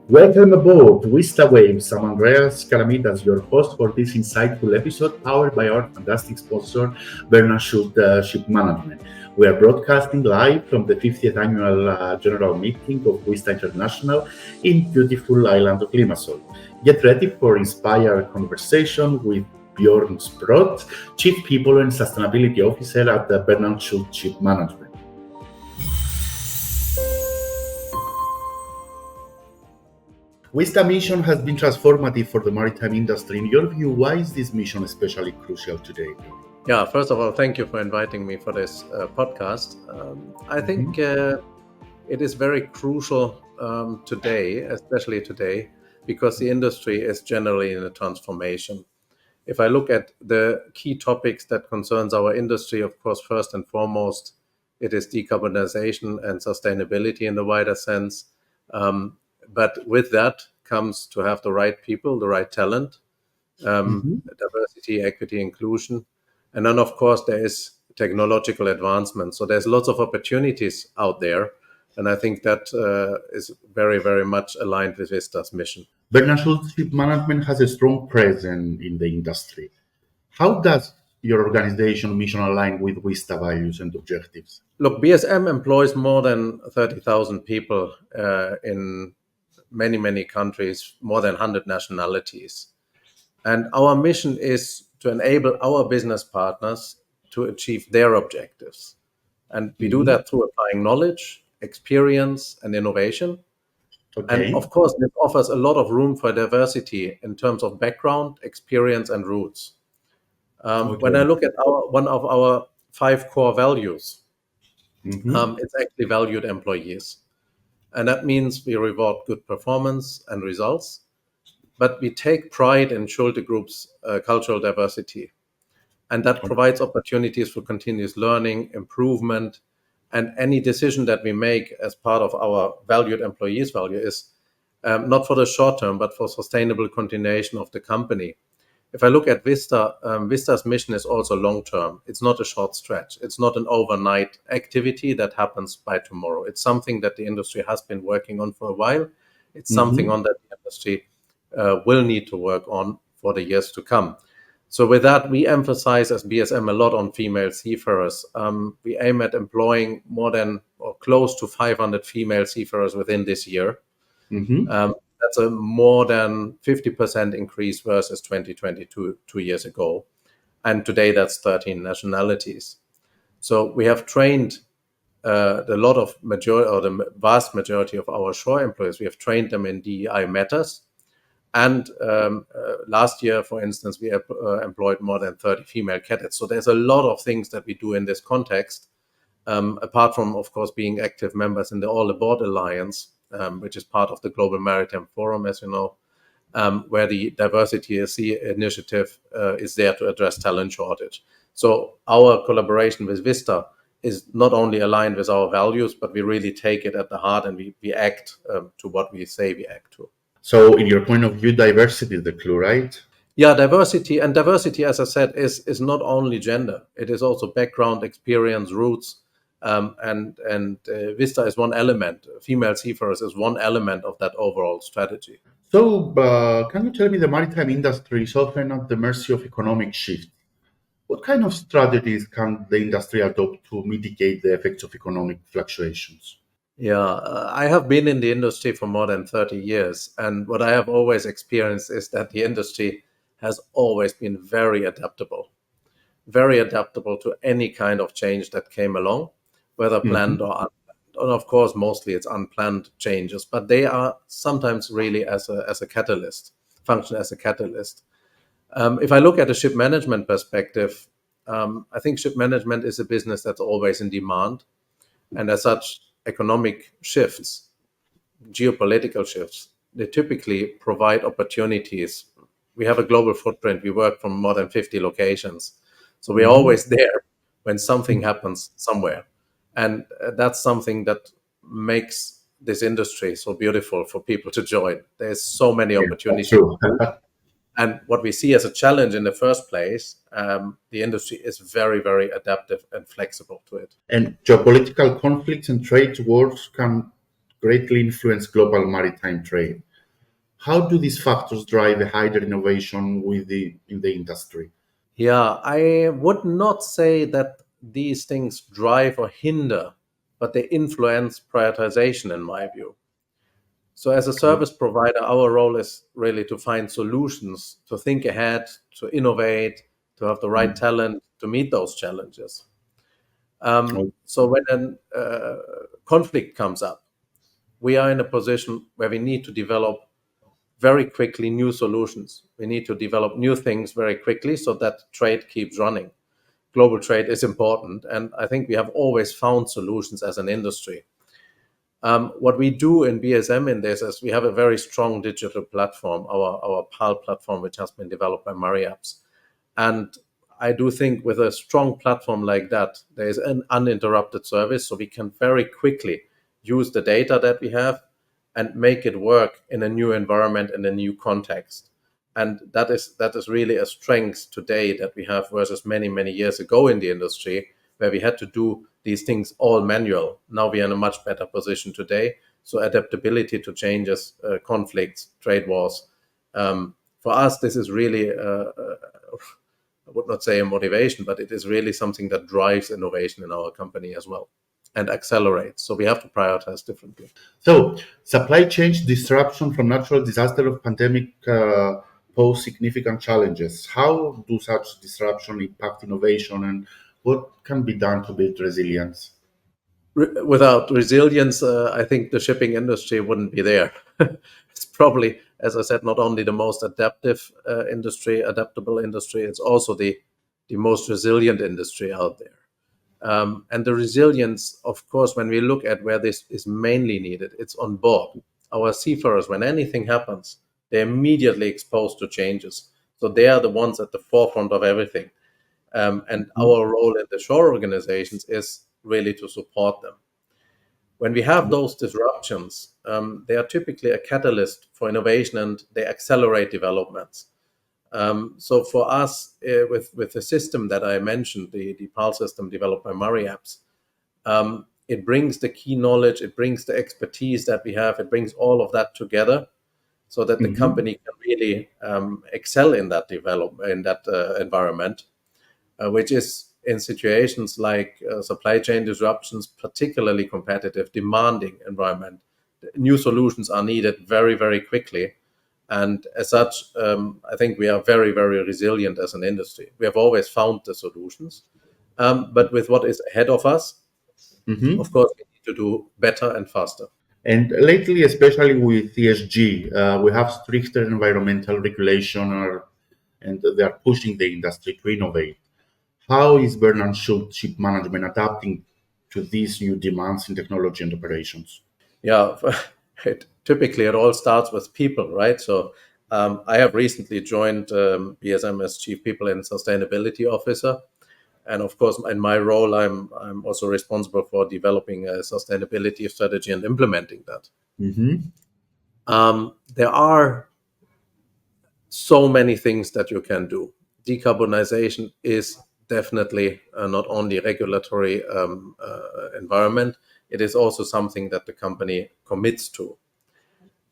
Welcome aboard WISTA Waves. I'm Andreas Calamitas, your host for this insightful episode, powered by our fantastic sponsor, Bernard Schultz Ship Management. We are broadcasting live from the 50th annual general meeting of WISTA International in beautiful island of Limassol. Get ready for inspired conversation with Bjorn Sprott, Chief People and Sustainability Officer at the Bernard Schultz Ship Management. WISTA mission has been transformative for the maritime industry. In your view, why is this mission especially crucial today? Yeah, first of all, thank you for inviting me for this podcast. I think it is very crucial today, especially today, because the industry is generally in a transformation. If I look at the key topics that concerns our industry, of course, first and foremost, it is decarbonization and sustainability in the wider sense. But with that comes to have the right people, the right talent, diversity, equity, inclusion. And then, of course, there is technological advancement. So there's lots of opportunities out there. And I think that is very, very much aligned with Vista's mission. Bernard Schultz Ship Management has a strong presence in the industry. How does your organization mission align with WISTA values and objectives? Look, BSM employs more than 30,000 people in many, many countries, more than 100 nationalities. And our mission is to enable our business partners to achieve their objectives. And we do that through applying knowledge, experience, and innovation. And Okay. of course, this offers a lot of room for diversity in terms of background, experience, and roots. When I Okay. look at one of our 5 core values, Mhm. it's actually valued employees. And that means we reward good performance and results, but we take pride in Schulte Group's cultural diversity. And that provides opportunities for continuous learning, improvement, and any decision that we make as part of our valued employees value is not for the short term, but for sustainable continuation of the company. If I look at Vista, Vista's mission is also long term. It's not a short stretch. It's not an overnight activity that happens by tomorrow. It's something that the industry has been working on for a while. It's something on that the industry will need to work on for the years to come. So with that, we emphasize as BSM a lot on female seafarers. We aim at employing more than or close to 500 female seafarers within this year. That's a more than 50% increase versus 2022, 2 years ago. And today that's 13 nationalities. So we have trained the vast majority of our shore employees. We have trained them in DEI matters. And last year, for instance, we employed more than 30 female cadets. So there's a lot of things that we do in this context, apart from, of course, being active members in the All Aboard Alliance, which is part of the Global Maritime Forum, as you know, where the Diversity Initiative is there to address talent shortage. So our collaboration with Vista is not only aligned with our values, but we really take it at the heart and we act to what we say we act to. So, in your point of view, diversity is the clue, right? Yeah, diversity, as I said, is not only gender. It is also background, experience, roots, and Vista is one element. Female seafarers is one element of that overall strategy. So, can you tell me the maritime industry is often at the mercy of economic shift? What kind of strategies can the industry adopt to mitigate the effects of economic fluctuations? Yeah, I have been in the industry for more than 30 years, and what I have always experienced is that the industry has always been very adaptable to any kind of change that came along, whether planned or unplanned. And of course, mostly it's unplanned changes, but they are sometimes really as a catalyst, function as a catalyst. If I look at a ship management perspective, I think ship management is a business that's always in demand. And as such, economic shifts, geopolitical shifts, they typically provide opportunities. We have a global footprint. We work from more than 50 locations. So we're always there when something happens somewhere. And that's something that makes this industry so beautiful for people to join. There's so many Yeah, that's opportunities. true. And what we see as a challenge in the first place, the industry is very, very adaptive and flexible to it. And geopolitical conflicts and trade wars can greatly influence global maritime trade. How do these factors drive a higher innovation in the industry? Yeah, I would not say that these things drive or hinder, but they influence prioritization, in my view. So, as a service provider, our role is really to find solutions, to think ahead, to innovate, to have the right talent to meet those challenges. So, when a conflict comes up, we are in a position where we need to develop very quickly new solutions. We need to develop new things very quickly so that trade keeps running. Global trade is important, and I think we have always found solutions as an industry. What we do in BSM in this is we have a very strong digital platform, our PAL platform, which has been developed by MariApps. And I do think with a strong platform like that, there is an uninterrupted service, so we can very quickly use the data that we have and make it work in a new environment, in a new context. And that is really a strength today that we have versus many years ago in the industry, where we had to do these things all manual. Now we are in a much better position today. So adaptability to changes, conflicts, trade wars. For us, this is really I would not say a motivation, but it is really something that drives innovation in our company as well and accelerates. So we have to prioritize differently. So, supply chain disruption from natural disaster of pandemic pose significant challenges. How do such disruption impact innovation, and what can be done to build resilience? Without resilience, I think the shipping industry wouldn't be there. It's probably, as I said, not only the most adaptable industry, it's also the most resilient industry out there. And the resilience, of course, when we look at where this is mainly needed, it's on board. Our seafarers, when anything happens, they're immediately exposed to changes. So they are the ones at the forefront of everything. And our role in the shore organizations is really to support them. When we have those disruptions, they are typically a catalyst for innovation and they accelerate developments. So for us, with the system that I mentioned, the PAL system developed by MariApps, it brings the key knowledge, it brings the expertise that we have, it brings all of that together, so that the Mhm. company can really excel in that environment, which is in situations like supply chain disruptions, particularly competitive, demanding environment. New solutions are needed very quickly. And as such, I think we are very resilient as an industry. We have always found the solutions. But with what is ahead of us, of Mhm. course, we need to do better and faster. And lately, especially with ESG, we have stricter environmental regulation, and they are pushing the industry to innovate. How is Bernard Schultz Ship Management adapting to these new demands in technology and operations? Yeah, typically it all starts with people, right? So I have recently joined BSM as Chief People and Sustainability Officer. And of course, in my role, I'm also responsible for developing a sustainability strategy and implementing that. Mm-hmm. There are so many things that you can do. Decarbonization is definitely not only regulatory environment; it is also something that the company commits to.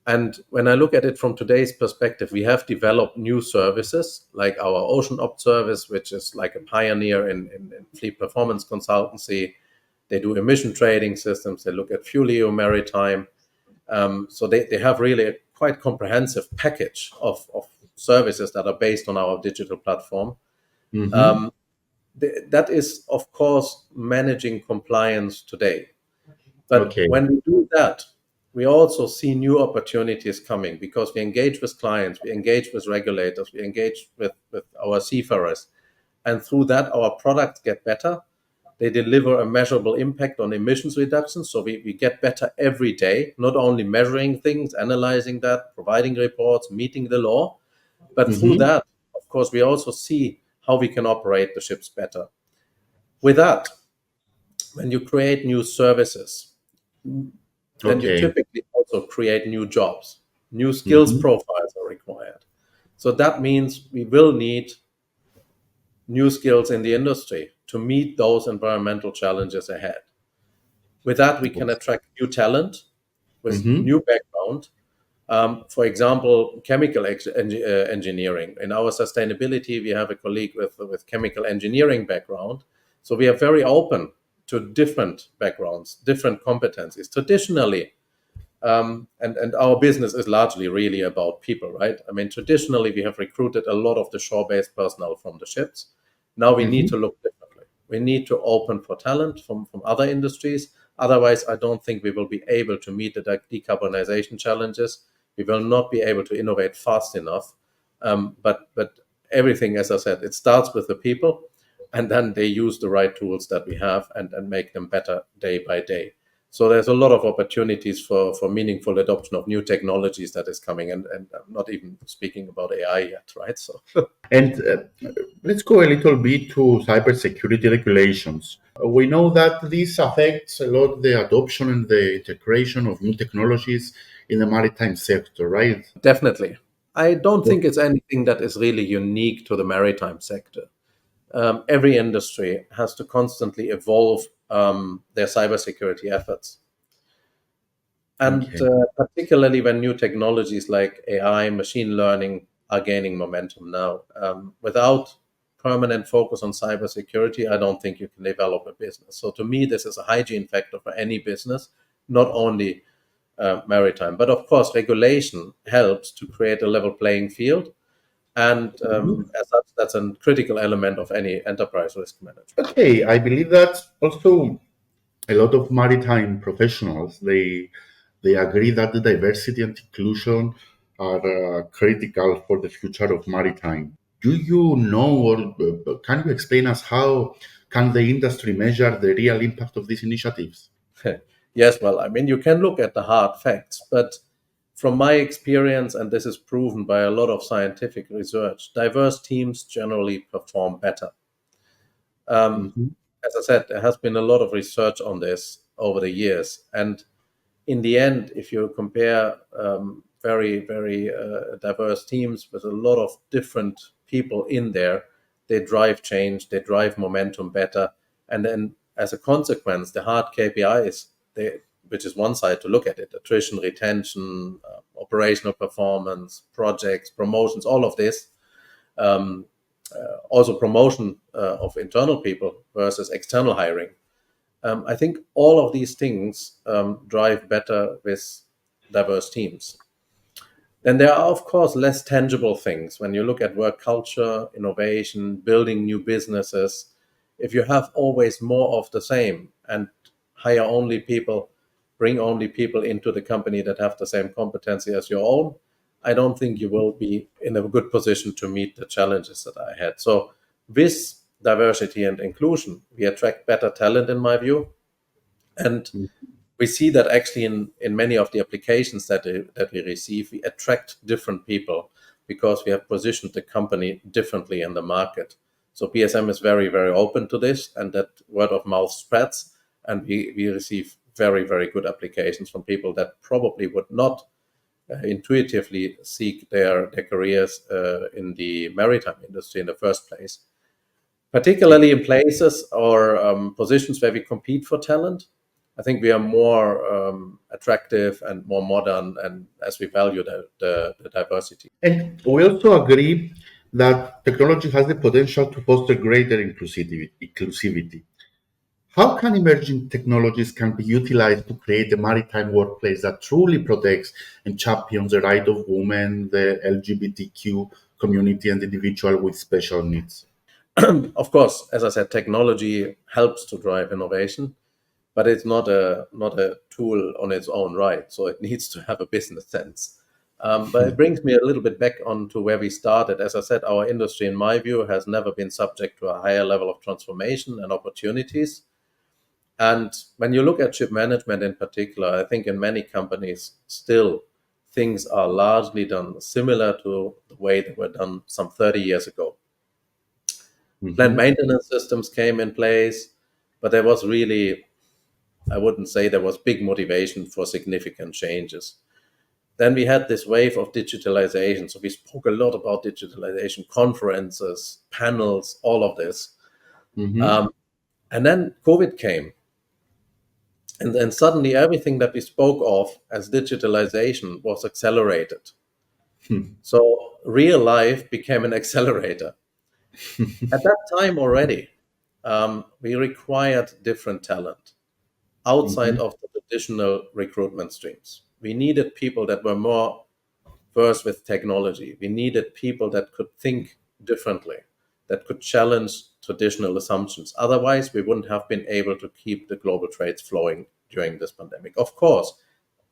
And when I look at it from today's perspective, we have developed new services like our Ocean Opt service, which is like a pioneer in fleet performance consultancy. They do emission trading systems. They look at fuel EU maritime. So they have really a quite comprehensive package of services that are based on our digital platform. Mm-hmm. Um, that is, of course, managing compliance today. But Okay. when we do that, we also see new opportunities coming because we engage with clients, we engage with regulators, we engage with our seafarers. And through that, our products get better. They deliver a measurable impact on emissions reduction. So we get better every day, not only measuring things, analyzing that, providing reports, meeting the law, but through Mm-hmm. that, of course, we also see how we can operate the ships better. With that, when you create new services, then you Okay. typically also create new jobs. New skills Mm-hmm. profiles are required. So that means we will need new skills in the industry to meet those environmental challenges ahead. With that, we can attract new talent with Mm-hmm. new background. For example, chemical engineering. In our sustainability, we have a colleague with chemical engineering background. So we are very open to different backgrounds, different competencies. Traditionally, and our business is largely really about people, right? I mean, traditionally, we have recruited a lot of the shore-based personnel from the ships. Now we need Mhm. to look differently. We need to open for talent from other industries. Otherwise, I don't think we will be able to meet the decarbonization challenges. We will not be able to innovate fast enough. But everything, as I said, it starts with the people, and then they use the right tools that we have and make them better day by day. So there's a lot of opportunities for meaningful adoption of new technologies that is coming, and I'm not even speaking about AI yet, right? So And let's go a little bit to cybersecurity regulations. We know that this affects a lot the adoption and the integration of new technologies in the maritime sector, right? definitely, I don't think it's anything that is really unique to the maritime sector. Every industry has to constantly evolve their cybersecurity efforts. And Okay. particularly when new technologies like AI, machine learning are gaining momentum now. Without permanent focus on cybersecurity, I don't think you can develop a business. So to me, this is a hygiene factor for any business, not only maritime. But of course, regulation helps to create a level playing field. And as such, that's a critical element of any enterprise risk management. Okay, I believe that also a lot of maritime professionals they agree that the diversity and inclusion are critical for the future of maritime. Do you know, or can you explain us how can the industry measure the real impact of these initiatives? Yes, well, I mean, you can look at the hard facts, but from my experience, and this is proven by a lot of scientific research, diverse teams generally perform better. Um, Mhm. as I said, there has been a lot of research on this over the years. And in the end, if you compare very diverse teams with a lot of different people in there, they drive change, they drive momentum better. And then as a consequence, the hard KPIs, which is one side to look at it, attrition, retention, operational performance, projects, promotions, all of this, um, also promotion of internal people versus external hiring. I think all of these things drive better with diverse teams. Then there are, of course, less tangible things. When you look at work culture, innovation, building new businesses, if you have always more of the same and hire only people, bring only people into the company that have the same competency as your own, I don't think you will be in a good position to meet the challenges that I had. So, with diversity and inclusion, we attract better talent, in my view. And we see that actually in many of the applications that we receive, we attract different people because we have positioned the company differently in the market. So BSM is very open to this, and that word of mouth spreads, and we receive very good applications from people that probably would not intuitively seek their careers in the maritime industry in the first place, particularly in places or positions where we compete for talent. I think we are more attractive and more modern, and as we value the diversity. And we also agree that technology has the potential to foster greater inclusivity. How can emerging technologies can be utilized to create a maritime workplace that truly protects and champions the right of women, the LGBTQ community, and individual with special needs? Of course, as I said, technology helps to drive innovation, but it's not a tool on its own right. So it needs to have a business sense. But it brings me a little bit back on to where we started. As I said, our industry, in my view, has never been subject to a higher level of transformation and opportunities. And when you look at ship management in particular, I think in many companies still things are largely done similar to the way they were done some 30 years ago. Plant Mhm. maintenance systems came in place, but there was really, I wouldn't say there was big motivation for significant changes. Then we had this wave of digitalization. So we spoke a lot about digitalization, conferences, panels, all of this. Mhm. Um, and then COVID came. And then suddenly everything that we spoke of as digitalization was accelerated. So real life became an accelerator. At that time already, we required different talent outside Mhm. of the traditional recruitment streams. We needed people that were more versed with technology. We needed people that could think differently, that could challenge traditional assumptions. Otherwise, we wouldn't have been able to keep the global trades flowing during this pandemic. Of course,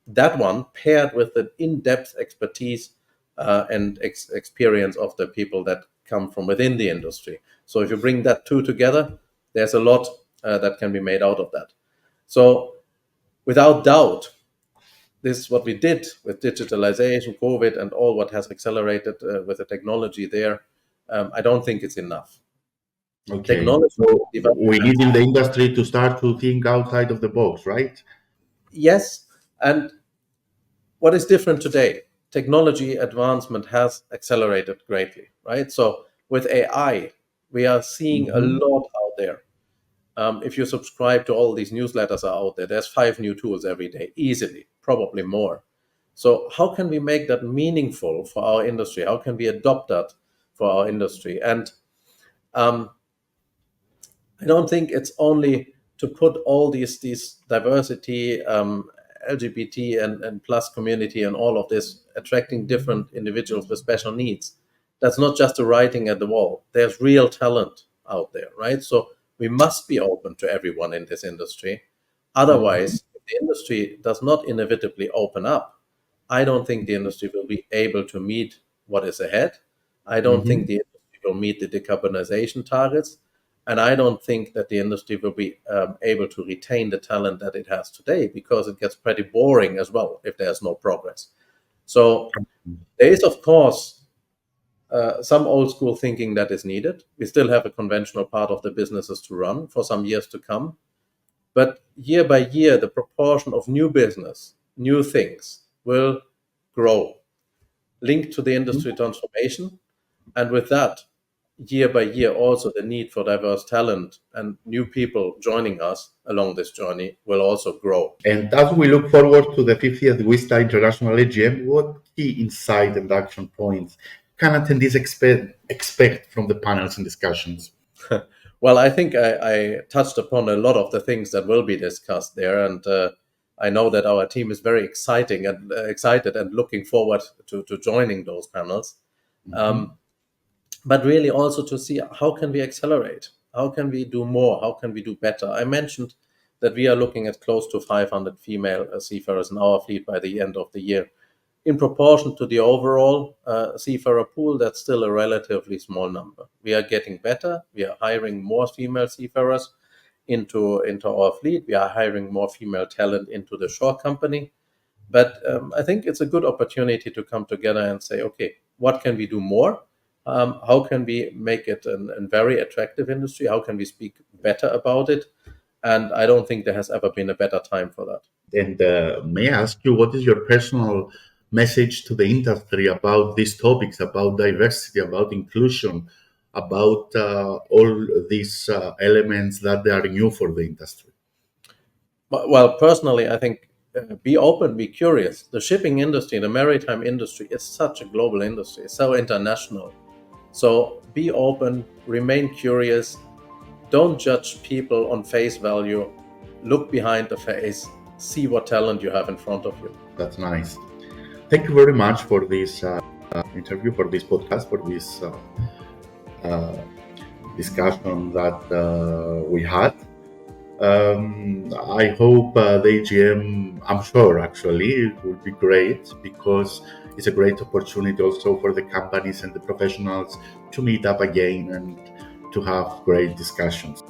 that one paired with the in-depth expertise and experience of the people that come from within the industry. So if you bring that two together, there's a lot that can be made out of that. So without doubt, this is what we did with digitalization, COVID, and all what has accelerated with the technology there. I don't think it's enough. Okay, Technology so we development, need in the industry to start to think outside of the box, right? yes. And what is different today? Technology advancement has accelerated greatly, right? So with AI, we are seeing a Hmm. lot out there. If you subscribe to all these newsletters are out there, there's 5 new tools every day, easily, probably more. So how can we make that meaningful for our industry? How can we adopt that for our industry? And um, I don't think it's only to put all these diversity, LGBT and plus community and all of this, attracting different individuals with special needs. That's not just a writing at the wall. There's real talent out there, right? So we must be open to everyone in this industry. Hmm. Otherwise, if the industry does not inevitably open up, I don't think the industry will be able to meet what is ahead. I don't think Hmm. the industry will meet the decarbonization targets. And I don't think that the industry will be able to retain the talent that it has today because it gets pretty boring as well if there's no progress. So there is, of course, some old school thinking that is needed. We still have a conventional part of the businesses to run for some years to come. But year by year, the proportion of new business, new things will grow, linked to the industry transformation. And with that, year by year, also the need for diverse talent and new people joining us along this journey will also grow. And as we look forward to the 50th WISTA International AGM, what key insight and action points can attendees expect from the panels and discussions? Well, I think I touched upon a lot of the things that will be discussed there, and I know that our team is very excited and looking forward to joining those panels. Mhm. Um, but really also to see how can we accelerate, how can we do more, how can we do better. I mentioned that we are looking at close to 500 female seafarers in our fleet by the end of the year. In proportion to the overall seafarer pool, that's still a relatively small number. We are getting better. We are hiring more female seafarers into our fleet. We are hiring more female talent into the shore company. But I think it's a good opportunity to come together and say, okay, what can we do more? How can we make it a very attractive industry? How can we speak better about it? And I don't think there has ever been a better time for that. And may I ask you, what is your personal message to the industry about these topics, about diversity, about inclusion, about all these elements that they are new for the industry? Well, personally, I think be open, be curious. The shipping industry, the maritime industry is such a global industry, it's so international. So be open, remain curious. Don't judge people on face value. Look behind the face, see what talent you have in front of you. That's nice. Thank you very much for this interview, for this podcast, for this uh, discussion that we had. I hope the AGM, I'm sure actually, it will be great because it's a great opportunity also for the companies and the professionals to meet up again and to have great discussions.